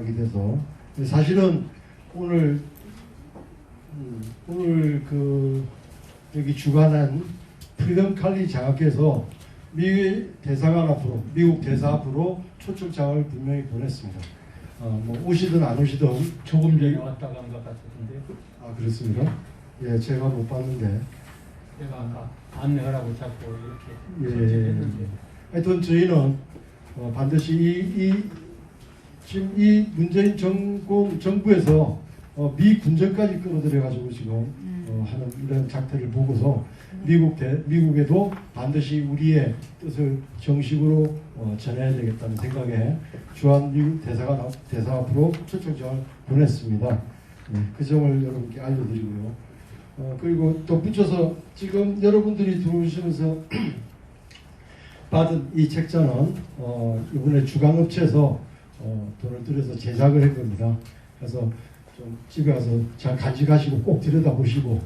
하게 돼서 사실은 오늘 그 여기 주관한 프리덤 칼리 장학회에서 미국 대사관 앞으로 미국 대사 앞으로 초청장을 분명히 보냈습니다. 뭐 오시든 안 오시든 조금 전에 왔다가 간 것 같은데. 아 그렇습니다. 예, 제가 못 봤는데. 제가 아까 안내하라고 자꾸 이렇게 예. 했는데. 하여튼 저희는 반드시 지금 이 문재인 정부에서 미 군정까지 끌어들여 가지고 지금 하는 이런 작태를 보고서 미국에도 반드시 우리의 뜻을 정식으로 전해야 되겠다는 생각에 주한 미국 대사 앞으로 초청장을 보냈습니다. 네, 그 점을 여러분께 알려드리고요. 그리고 또 붙여서 지금 여러분들이 들어오시면서 받은 이 책자는 이번에 주강업체에서 돈을 들여서 제작을 한 겁니다. 그래서 좀 집에 가서 잘 간직하시고 꼭 들여다보시고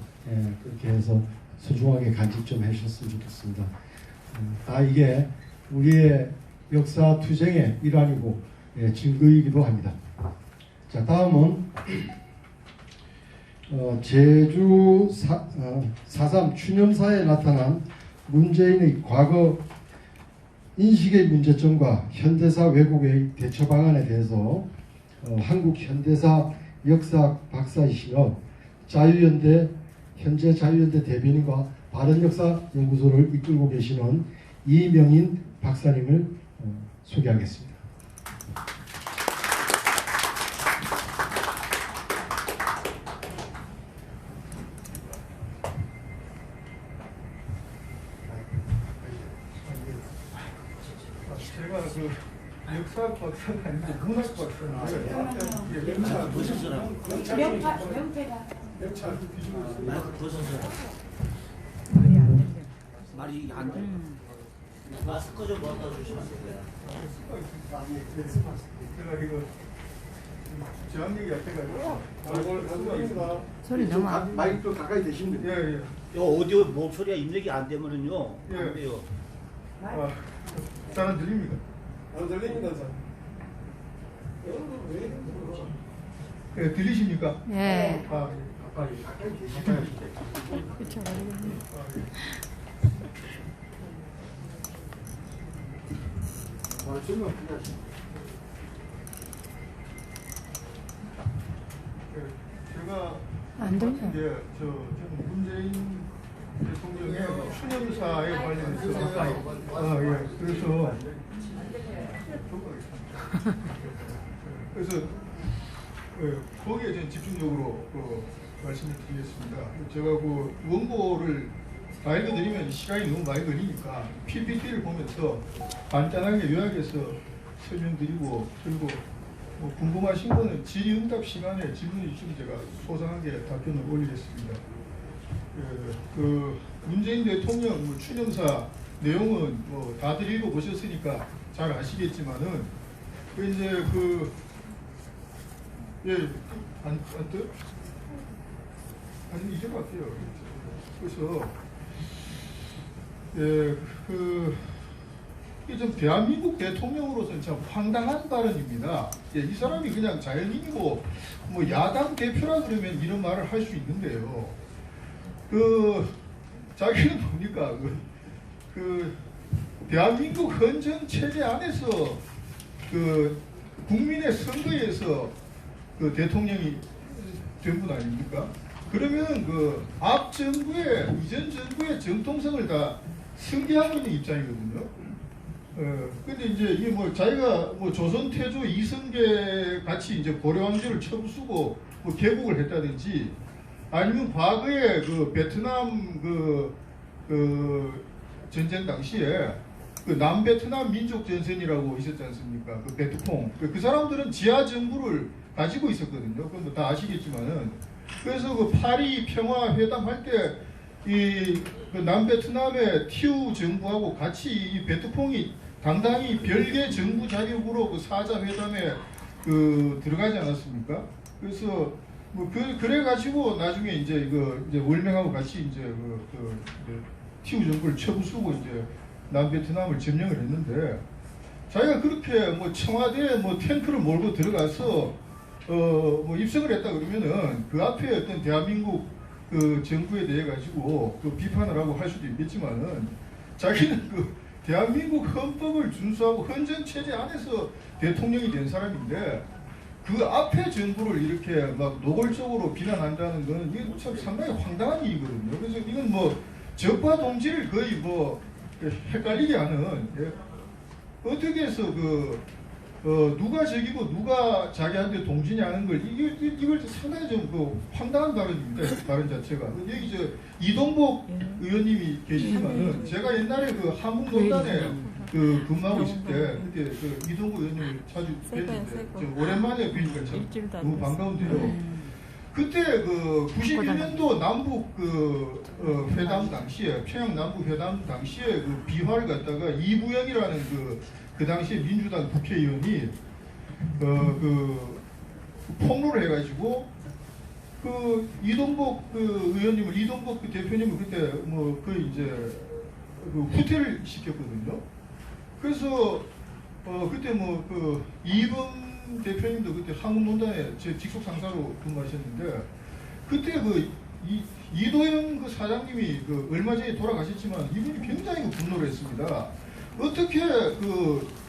그렇게 해서 소중하게 간직 좀 해주셨으면 좋겠습니다. 다 이게 우리의 역사 투쟁의 일환이고 증거이기도 합니다. 자, 다음은 제주 4.3 추념사에 나타난 문재인의 과거 인식의 문제점과 현대사 왜곡의 대처 방안에 대해서 한국 현대사 역사 박사이시며 현재 자유연대 대변인과 바른역사연구소를 이끌고 계시는 이명인 박사님을 소개하겠습니다. 제가 그 역사학 박사가 아니고 문학 박사인데 명찰 보셨어요? 명패가 명찰 보셨어요? 말이 안 된대. 말이 안 돼. 마스크 좀 벗어 주시면 안 돼요? 제가 이거 저항력이 약해가지고 소리 너무 안 마이크 좀 가까이 대시면 됩니다. 예예 이 오디오 목소리가 입력이 안 되면은요 예. 안 돼요. 잘 안 들립니다. 안 들립니다. 예, 들리십니까? 예. 가까이 그쵸, 모르겠네. 제가 안 들려. 이제 저는 문재인 대통령의 추념사에 관련해서 예 그래서 거기에 저는 집중적으로 말씀을 드리겠습니다. 제가 그 원고를 다 읽어드리면 시간이 너무 많이 걸리니까 PPT를 보면서 간단하게 요약해서 설명드리고 그리고 뭐 궁금하신 거는 질의응답 시간에 질문해 주시면 제가 소상하게 답변을 올리겠습니다. 그 문재인 대통령 추념사 내용은 뭐 다들 읽어보셨으니까 잘 아시겠지만은 그 이제 안 떠요? 아니 이제 같아요. 그래서 이게 좀 대한민국 대통령으로서는 참 황당한 발언입니다. 이 사람이 그냥 자연인이고 뭐 야당 대표라 그러면 이런 말을 할 수 있는데요. 자기는 뭡니까? 대한민국 헌정 체제 안에서 국민의 선거에서 대통령이 된 분 아닙니까? 그러면 앞 정부의 이전 정부의 정통성을 다 승계하고 있는 입장이거든요. 근데 이제 이게 뭐 자기가 뭐 조선 태조 이성계 같이 이제 고려왕조를 처부수고 뭐 개국을 했다든지 아니면 과거에 베트남 전쟁 당시에 남베트남 민족 전선이라고 있었지 않습니까? 베트콩. 그 사람들은 지하 정부를 가지고 있었거든요. 그건 뭐 다 아시겠지만은. 그래서 파리 평화 회담 할 때 이 남베트남의 티우 정부하고 같이 이 베트콩이 당당히 별개 정부 자격으로 사자 회담에 들어가지 않았습니까? 그래서 뭐 그래가지고 나중에 이제 이제 월명하고 같이 이제 티우 정부를 처부수고 이제 남베트남을 점령을 했는데 자기가 그렇게 뭐 청와대에 뭐 탱크를 몰고 들어가서 뭐 입성을 했다 그러면은 그 앞에 어떤 대한민국 그 정부에 대해 가지고 그 비판을 하고 할 수도 있겠지만은 자기는 그 대한민국 헌법을 준수하고 헌정 체제 안에서 대통령이 된 사람인데 그 앞에 정부를 이렇게 막 노골적으로 비난한다는 것은 이게 참 상당히 황당한 일이거든요. 그래서 이건 뭐 적과 동지를 거의 뭐 헷갈리게 하는, 예? 어떻게 해서 누가 적이고 누가 자기한테 동지냐는 걸 이걸 상당히 좀 황당한 발언입니다. 발언 자체가. 여기 이동복 의원님이 계시지만은 제가 옛날에 그 한국논단에 근무하고 있을 때 그때 이동복 의원님을 자주 뵀는데 오랜만에 뵈니까 참 너무 반가운데요. 그때 91년도 남북 회담 당시에 평양 남북 회담 당시에 비화를 갖다가 이부영이라는 그 당시에 민주당 국회의원이 폭로를 해가지고 이동복 의원님을 이동복 대표님을 그때 이제 후퇴를 시켰거든요. 그래서 그때 이범 대표님도 그때 한국논단에 제 직속 상사로 근무하셨는데 그때 이도영 사장님이 얼마 전에 돌아가셨지만 이분이 굉장히 분노를 했습니다. 어떻게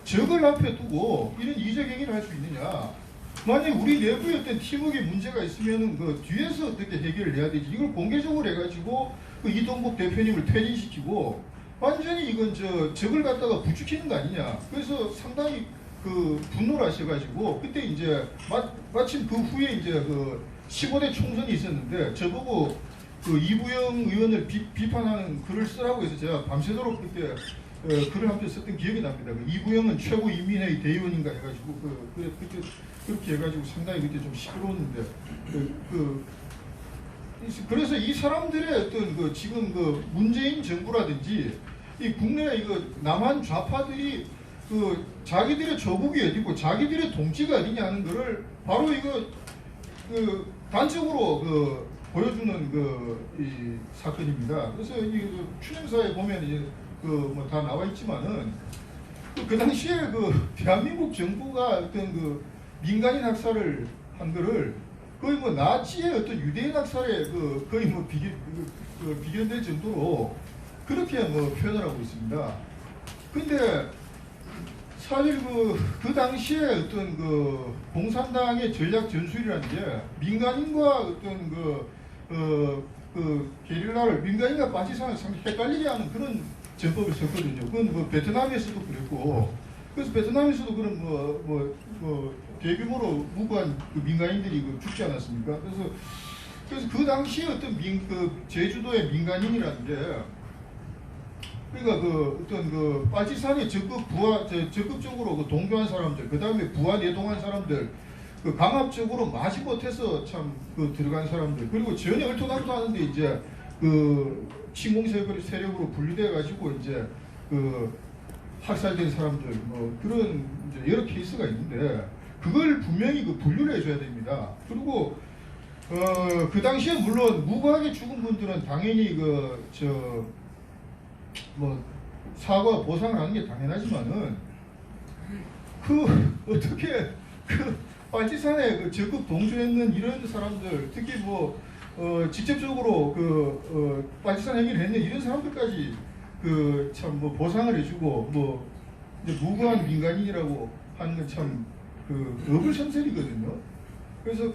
적을 앞에 두고 이런 이적 행위를 할 수 있느냐? 만약 우리 내부에 어떤 팀워크에 문제가 있으면은 뒤에서 어떻게 해결을 해야 되지? 이걸 공개적으로 해가지고 이동복 대표님을 퇴진시키고 완전히 이건 적을 갖다가 부추기는 거 아니냐? 그래서 상당히 분노를 하셔가지고 그때 이제 마침 그 후에 이제 15대 총선이 있었는데 저보고 이부영 의원을 비판하는 글을 쓰라고 해서 제가 밤새도록 그때 글을 한편 썼던 기억이 납니다. 이부영은 최고 인민회의 대의원인가 해가지고 그때 그렇게 해가지고 상당히 그때 좀 시끄러웠는데 그래서 이 사람들의 어떤 지금 문재인 정부라든지 이 국내 남한 좌파들이 자기들의 조국이 어디고 자기들의 동지가 어디냐는 거를 바로 단적으로 보여주는 이 사건입니다. 그래서 이 추념사에 보면 이제 다 나와 있지만은 그 당시에 대한민국 정부가 어떤 민간인 학살을 한 거를 거의 나치의 어떤 유대인 학살에 거의 비견될 정도로 그렇게 표현을 하고 있습니다. 근데 사실 그 당시에 어떤 공산당의 전략 전술이라는 게 민간인과 어떤 게릴라를 민간인과 바치상을 상당히 헷갈리게 하는 그런 전법을 썼거든요. 그건 베트남에서도 그랬고, 그래서 베트남에서도 그런 대규모로 무고한 민간인들이 죽지 않았습니까? 그래서 그 당시에 어떤 제주도의 민간인이라는 게 그러니까 어떤 빨치산에 적극적으로 동조한 사람들, 그 다음에 부하 내동한 사람들, 강압적으로 마지못해서 참 들어간 사람들, 그리고 전혀 얼토당토 하는데 이제 친공 세력으로 분류돼 가지고 이제 학살된 사람들 그런 이제 여러 케이스가 있는데 그걸 분명히 분류를 해줘야 됩니다. 그리고 그 당시에 물론 무고하게 죽은 분들은 당연히 사과 보상을 하는 게 당연하지만은 어떻게 빨치산에 적극 동조했는 이런 사람들, 특히 직접적으로 빨치산 행위를 했는 이런 사람들까지 참 보상을 해주고 이제 무고한 민간인이라고 하는 건 참 어불성설이거든요. 그래서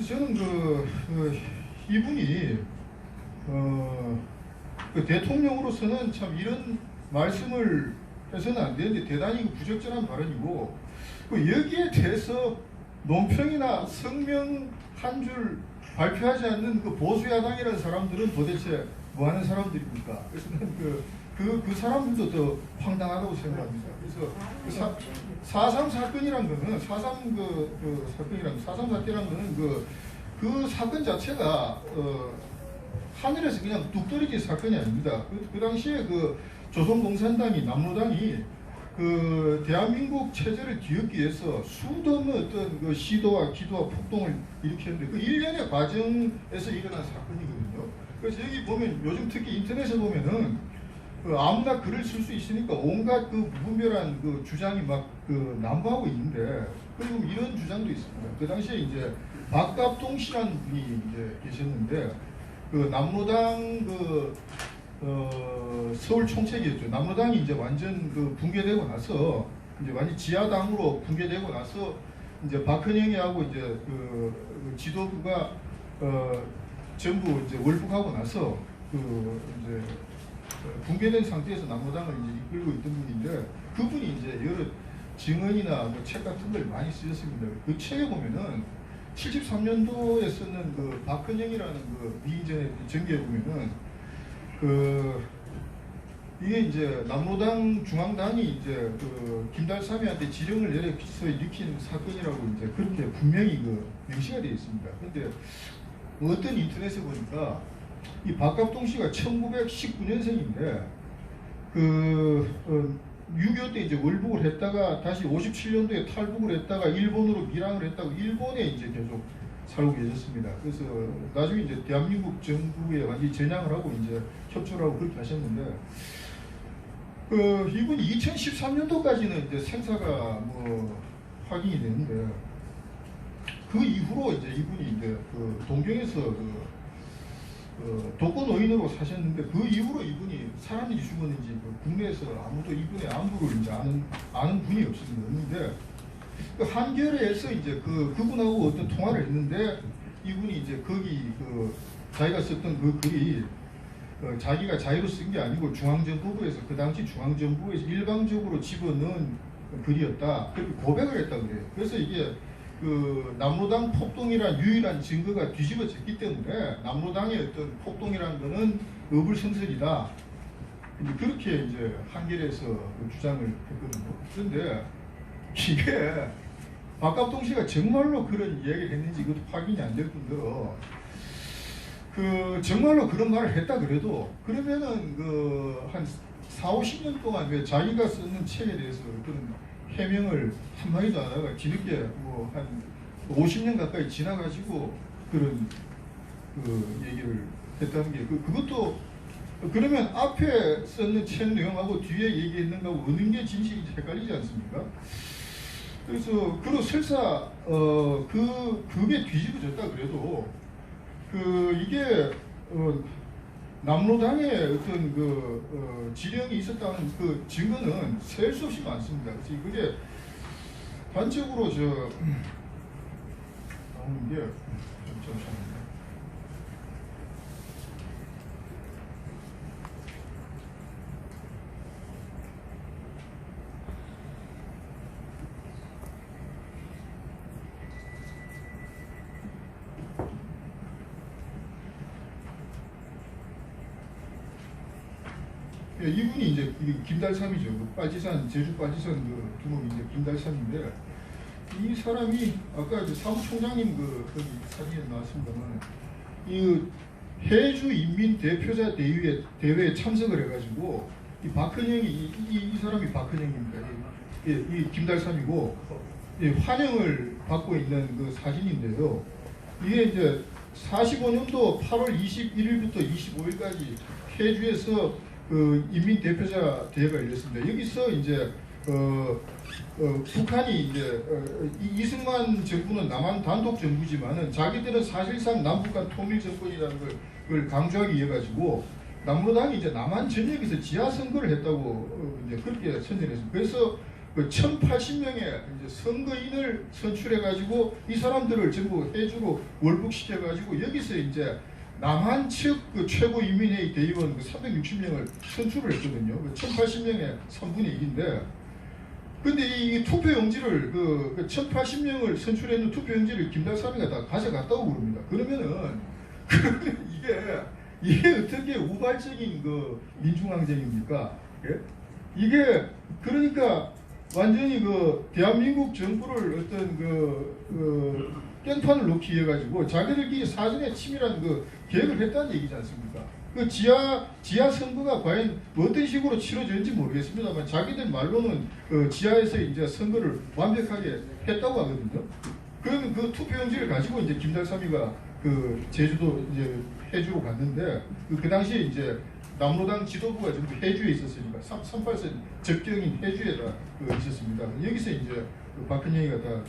저는 이분이 대통령으로서는 참 이런 말씀을 해서는 안 되는데 대단히 부적절한 발언이고 여기에 대해서 논평이나 성명 한 줄 발표하지 않는 보수야당이라는 사람들은 도대체 뭐 하는 사람들입니까? 그래서 그 사람들도 더 황당하다고 생각합니다. 그래서 4.3 사건이란 거는 4.3 사건이란 거는 그 사건 자체가 하늘에서 그냥 뚝 떨어진 사건이 아닙니다. 그 당시에 조선공산당이 남로당이 대한민국 체제를 뒤엎기 위해서 수도 없는 어떤 시도와 기도와 폭동을 일으켰는데 일련의 과정에서 일어난 사건이거든요. 그래서 여기 보면 요즘 특히 인터넷에 보면은 아무나 글을 쓸 수 있으니까 온갖 그 무분별한 그 주장이 막 그 난무하고 있는데, 그리고 이런 주장도 있습니다. 그 당시에 이제 박갑동 씨라는 분이 이제 계셨는데, 그 남로당 서울 총책이었죠. 남로당이 이제 완전 그 붕괴되고 나서, 이제 완전 지하당으로 붕괴되고 나서 이제 박헌영이하고 이제 그 지도부가 전부 이제 월북하고 나서 그 이제 붕괴된 상태에서 남로당을 이제 이끌고 있던 분인데, 그분이 이제 여러 증언이나 뭐 책 같은 걸 많이 쓰셨습니다. 그 책에 보면은 73년도에 썼는 그 박헌영이라는 그 미인전의 전기에 보면은 그 이게 이제 남로당 중앙당이 이제 그 김달삼이한테 지령을 내려서 일으킨 사건이라고 이제 그렇게 분명히 그 명시가 되어 있습니다. 근데 어떤 인터넷에 보니까 이 박갑동 씨가 1919년생인데 그 6.25 때 이제 월북을 했다가 다시 57년도에 탈북을 했다가 일본으로 밀항을 했다고 일본에 이제 계속 살고 계셨습니다. 그래서 나중에 이제 대한민국 정부에 완전히 전향을 하고 이제 협조를 하고 그렇게 하셨는데, 이분이 2013년도까지는 이제 생사가 뭐 확인이 되는데, 그 이후로 이제 이분이 이제 그 동경에서 독거노인으로 사셨는데, 그 이후로 이분이 살았는지 죽었는지 그 국내에서 아무도 이분의 안부를 이제 아는 분이 없습니다. 그 한겨레에서 이제 그분하고 어떤 통화를 했는데, 이분이 이제 거기 자기가 썼던 그 글이 자기가 자유로 쓴 게 아니고 중앙정보부에서, 그 당시 중앙정보부에서 일방적으로 집어넣은 글이었다, 그렇게 고백을 했다 그래요. 그래서 이게 그 남로당 폭동이란 유일한 증거가 뒤집어졌기 때문에 남로당의 어떤 폭동이라는 거는 어불성설이다, 그렇게 이제 한겨레에서 주장을 했거든요. 그런데 이게 박갑동 씨가 정말로 그런 이야기를 했는지 이것도 확인이 안 될 뿐더러, 정말로 그런 말을 했다 그래도, 그러면은 한 40-50년 동안 왜 자기가 쓰는 책에 대해서 그런 해명을 한마디도 안 하다가 뒤늦게 뭐 한 50년 가까이 지나가지고 그런 얘기를 했다는 게, 그것도 그러면 앞에 썼는 책 내용하고 뒤에 얘기했는가하고 어느 게 진실인지 헷갈리지 않습니까? 그래서 설사 그게 뒤집어졌다 그래도 이게 남로당의 어떤 지령이 있었다는 그 증거는 셀 수 없이 많습니다. 그래서 그게 단적으로 나오는 게 잠시만요. 이분이 이제 김달삼이죠. 빨치산, 제주 빨치산 두목이 이제 김달삼인데, 이 사람이 아까 사무총장님 거기 사진에 나왔습니다만, 이 해주 인민 대표자 대회에 참석을 해가지고, 이 박헌영이 이 사람이 박헌영입니다. 이 김달삼이고, 환영을 받고 있는 그 사진인데요. 이게 이제 45년도 8월 21일부터 25일까지 해주에서 인민 대표자 대회가 열렸습니다. 여기서 이제 북한이 이제 이승만 정부는 남한 단독 정부지만은 자기들은 사실상 남북한 통일 정권이라는 걸 강조하기 위해 가지고 남로당이 이제 남한 전역에서 지하 선거를 했다고 이제 그렇게 선전했습니다. 그래서 1,080명의 이제 선거인을 선출해 가지고 이 사람들을 전부 해주로 월북시켜 가지고 여기서 이제 남한 측 최고인민회의 대의원 360명을 선출을 했거든요. 1,080명의 3분의 1인데, 근데 이 투표용지를 1,080명을 선출했는 투표용지를 김달삼이가 다 가져갔다고 그럽니다. 그러면은 이게 어떻게 우발적인 민중항쟁입니까? 예? 이게 그러니까 완전히 대한민국 정부를 어떤 깽판을 놓기 위해 가지고 자기들끼리 사전에 치밀한 계획을 했다는 얘기지 않습니까? 지하 선거가 과연 어떤 식으로 치러졌는지 모르겠습니다만 자기들 말로는 지하에서 이제 선거를 완벽하게 했다고 하거든요. 그 투표용지를 가지고 이제 김달삼이가 그 제주도 이제 해주로 갔는데 그 당시에 이제 남로당 지도부가 전부 해주에 있었으니까 38선 접경인 해주에다 있었습니다. 여기서 이제 박근혜가 다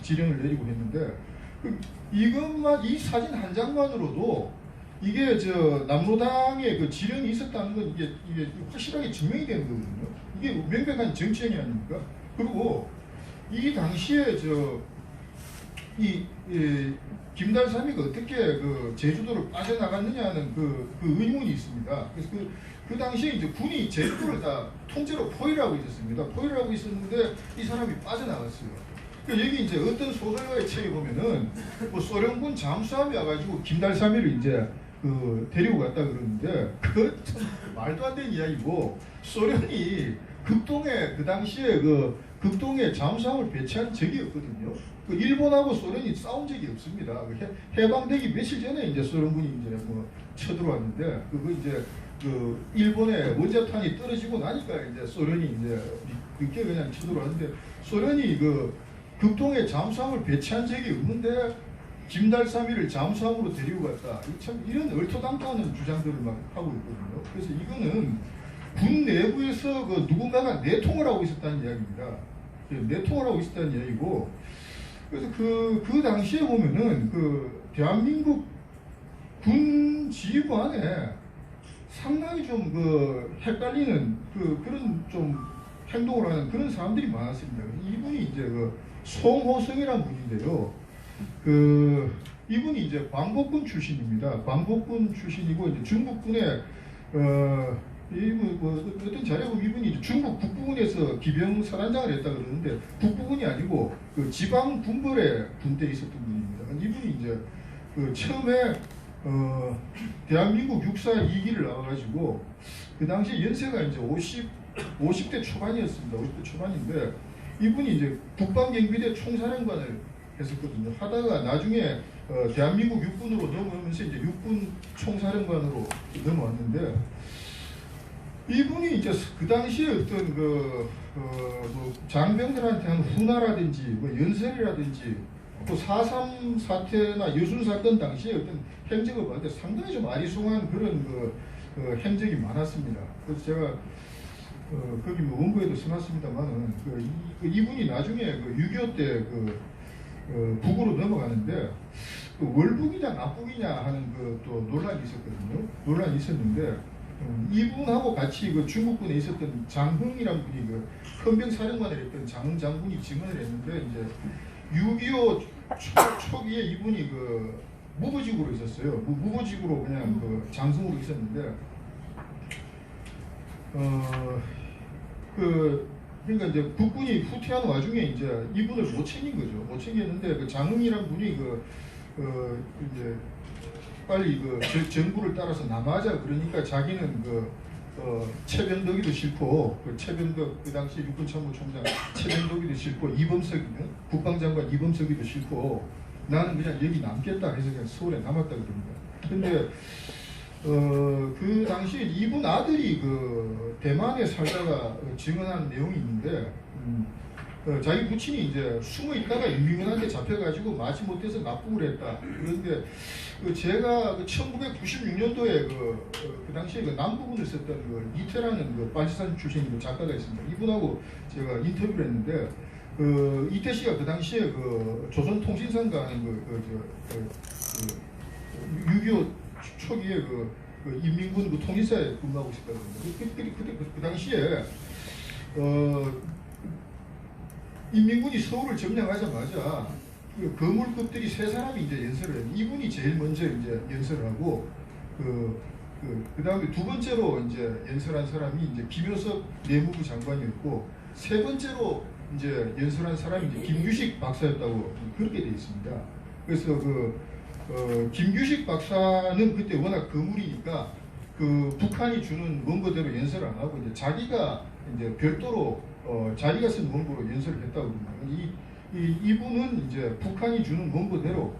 지령을 내리고 했는데 이것만 이 사진 한 장만으로도 이게 저 남로당의 그 지령이 있었다는 건 이게 확실하게 증명이 되는 거거든요. 이게 명백한 정치행위 아닙니까? 그리고 이 당시에 이 김달삼이가 어떻게 그 제주도를 빠져나갔느냐는 그 의문이 있습니다. 그래서 그 당시에 이제 군이 제주도를 다 통째로 포위를 하고 있었습니다. 포위를 하고 있었는데 이 사람이 빠져나갔어요. 여기 이제 어떤 소설가의 책에 보면은 뭐 소련군 잠수함이 와가지고 김달삼이를 이제 데리고 갔다 그러는데 그 말도 안 되는 이야기고 소련이 극동에 그 당시에 극동에 잠수함을 배치한 적이 없거든요. 일본하고 소련이 싸운 적이 없습니다. 해방되기 며칠 전에 이제 소련군이 이제 쳐들어왔는데 그거 이제 일본의 원자탄이 떨어지고 나니까 이제 소련이 이제 늦게 그냥 쳐들어왔는데 소련이 극동에 잠수함을 배치한 적이 없는데 김달삼이를 잠수함으로 데리고 갔다. 참 이런 얼토당토하는 주장들을 막 하고 있거든요. 그래서 이거는 군 내부에서 누군가가 내통을 하고 있었다는 이야기입니다. 내통을 하고 있었다는 이야기고, 그래서 그 당시에 보면은 대한민국 군 지휘부 안에 상당히 좀 헷갈리는 그런 좀 행동을 하는 그런 사람들이 많았습니다. 이분이 이제 송호성이라는 분인데요. 이분이 이제 광복군 출신입니다. 광복군 출신이고 이제 중국군의 어떤 자료에 보면 이분이 이제 중국 국부군에서 기병 사단장을 했다 그러는데 국부군이 아니고 지방 군벌의 군대에 있었던 분입니다. 이분이 이제 처음에 대한민국 육사 2기를 나와가지고 그 당시 연세가 이제 50대 초반이었습니다. 50대 초반인데 이분이 이제 국방경비대 총사령관을 했었거든요. 하다가 나중에 대한민국 육군으로 넘어오면서 이제 육군 총사령관으로 넘어왔는데 이분이 이제 그 당시에 어떤 장병들한테 한 훈화라든지 연설이라든지 또 4.3 사태나 여순 사건 당시에 어떤 행적을 봤을 때 상당히 좀 아리송한 그런 행적이 많았습니다. 그래서 제가 거기 원고에도 써놨습니다만은 이분이 나중에 6.25 때 북으로 넘어가는데 월북이냐 납북이냐 하는 또 논란이 있었거든요. 논란이 있었는데 이분하고 같이 중국군에 있었던 장흥이라는 분이 헌병 사령관을 했던 장흥 장군이 증언을 했는데 이제 6.25 초기에 이분이 무보직으로 있었어요. 무보직으로 그냥 장성으로 있었는데 그러니까 이제 국군이 후퇴하는 와중에 이제 이분을 못 챙긴 거죠. 못 챙겼는데 장흥이란 분이 이제 빨리 정부를 따라서 남하자 그러니까 자기는 최병덕이도 싫고 최병덕 그 당시 육군참모총장 최병덕이도 싫고 이범석이는 국방장관 이범석이도 싫고 나는 그냥 여기 남겠다 해서 그냥 서울에 남았다 그럽니다. 근데 그 당시에 이분 아들이 대만에 살다가 증언한 내용이 있는데 자기 부친이 이제 숨어 있다가 인민군한테 잡혀가지고 마지못해서 납북을 했다. 그런데 제가 1996년도에 그 당시에 남부군을 썼던 이태라는 빨치산 출신 작가가 있습니다. 이분하고 제가 인터뷰를 했는데 이태 씨가 그 당시에 조선통신사가 하는 6.25 초기에 인민군 통일사에 근무하고 있었거든요. 그때 그 당시에 인민군이 서울을 점령하자마자 거물급들이 세 사람이 이제 연설을 해요. 이분이 제일 먼저 이제 연설을 하고 그 다음에 두 번째로 이제 연설한 사람이 이제 김효석 내무부 장관이었고 세 번째로 이제 연설한 사람이 이제 김규식 박사였다고 그렇게 되어 있습니다. 그래서 김규식 박사는 그때 워낙 거물이니까 북한이 주는 원고대로 연설을 안 하고 이제 자기가 이제 별도로 자기가 쓴 원고로 연설을 했다고 합니다. 이분은 이제 북한이 주는 원고대로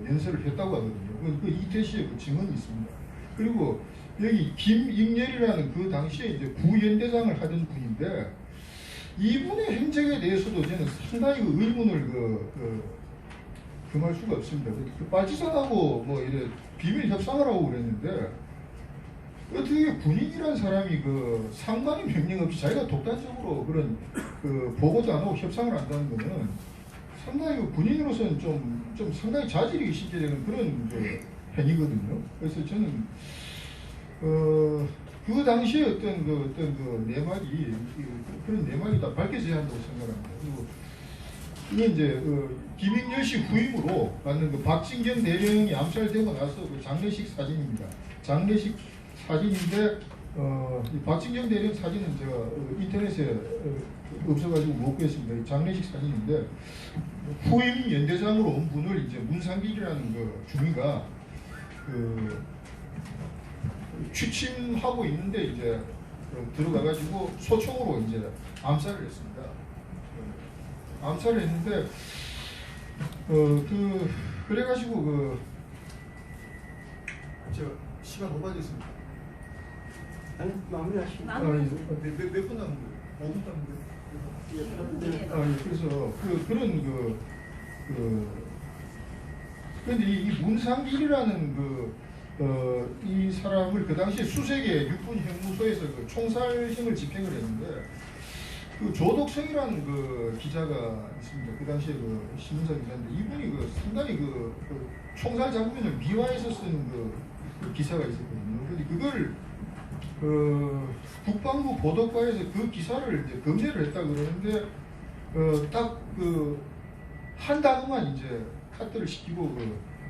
연설을 했다고 하거든요. 이태 씨의 증언이 있습니다. 그리고 여기 김익렬이라는 그 당시에 이제 부연대장을 하던 분인데 이분의 행적에 대해서도 저는 상당히 그 의문을 금할 수가 없습니다. 그 빠지선하고 뭐 이래 비밀 협상을 하고 그랬는데 어떻게 군인이란 사람이 그 상관의 명령 없이 자기가 독단적으로 그런 그 보고도 안 하고 협상을 한다는 거는 상당히 그 군인으로서는 좀 상당히 자질이 있게 되는 그런 그 행위거든요. 그래서 저는 그 당시에 어떤 그 내막이 그런 내막이 다 밝혀져야 한다고 생각합니다. 그리고 이게 이제 김익렬 씨 후임으로 받는 그 박진경 대령이 암살되고 나서 그 장례식 사진입니다. 장례식 사진인데 이 박진경 대령 사진은 제가 인터넷에 없어가지고 못 구했습니다. 장례식 사진인데 후임 연대장으로 온 분을 이제 문상길이라는 그 주민가 취침하고 있는데 이제 들어가가지고 소총으로 이제 암살을 했습니다. 암살을 했는데 그래가지고 제가 시간 오버됐습니다. 아니 마무리하시죠. 몇분 남은 거예요? 5분 남은 거예요? 그래서 그런 근데 이 문상길이라는 이 사람을 그 당시에 수색의 육군 형무소에서 그 총살형을 집행을 했는데 그 조덕성이라는 그 기자가 있습니다. 그 당시에 그 신문사 기자인데 이분이 상당히 총살 장군을 미화해서 쓴 그 기사가 있었거든요. 근데 그걸 국방부 보도과에서 그 기사를 이제 검열을 했다 그러는데 딱 한 단어만 이제 카트를 시키고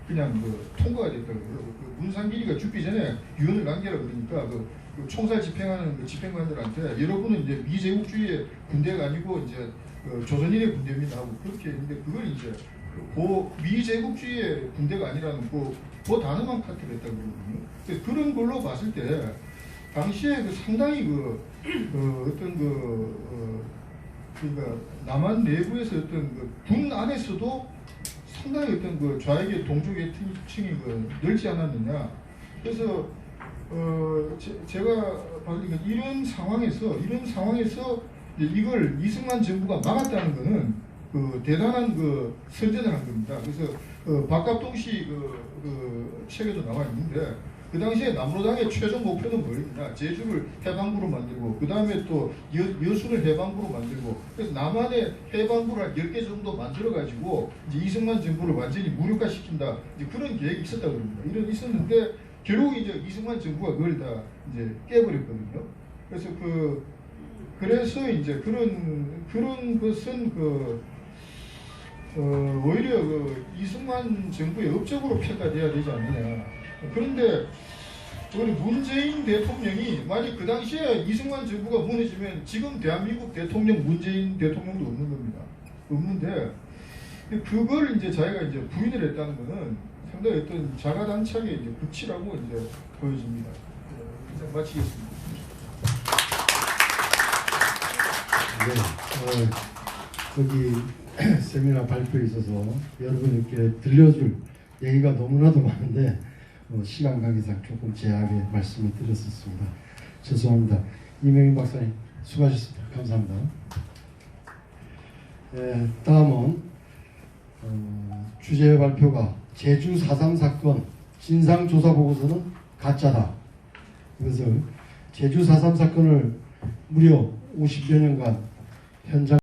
그냥 통과가 됐더라고요. 문상길이가 죽기 전에 유언을 남겨라 그러니까 그 총살 집행하는 그 집행관들한테 여러분은 이제 미제국주의의 군대가 아니고 이제 조선인의 군대입니다 하고 그렇게 했는데 그걸 이제 미제국주의의 군대가 아니라는 그 단어만 카트를 했다고 그러거든요. 그런 걸로 봤을 때 당시에 상당히 그러니까 남한 내부에서 군 안에서도 상당히 좌익의 동족계층이 넓지 않았느냐. 그래서 제가 봤을 때 이런 상황에서 이걸 이승만 정부가 막았다는 것은 대단한 선전을 한 겁니다. 그래서 박갑동 씨 책에도 나와 있는데 그 당시에 남로당의 최종 목표는 뭐였냐? 제주를 해방부로 만들고 그 다음에 또 여수를 해방부로 만들고 그래서 남한의 해방부를 한 10개 정도 만들어가지고 이제 이승만 정부를 완전히 무력화시킨다. 이제 그런 계획이 있었다고 합니다. 이런 있었는데 결국 이제 이승만 정부가 그걸 다 이제 깨버렸거든요. 그래서 그래서 이제 그런 것은 오히려 이승만 정부의 업적으로 평가돼야 되지 않느냐. 그런데 우리 문재인 대통령이 만약 그 당시에 이승만 정부가 무너지면 지금 대한민국 대통령 문재인 대통령도 없는 겁니다. 없는데 그걸 이제 자기가 이제 부인을 했다는 것은 상당히 어떤 자가당착의 이제 극치라고 이제 보여집니다. 이상 마치겠습니다. 네, 거기 세미나 발표에 있어서 여러분께 들려줄 얘기가 너무나도 많은데 시간 관계상 조금 제하게 말씀을 드렸었습니다. 죄송합니다. 이명희 박사님 수고하셨습니다. 감사합니다. 다음은 주제 발표가 제주 4.3 사건 진상조사보고서는 가짜다. 이것을 제주 4.3 사건을 무려 50여 년간 현장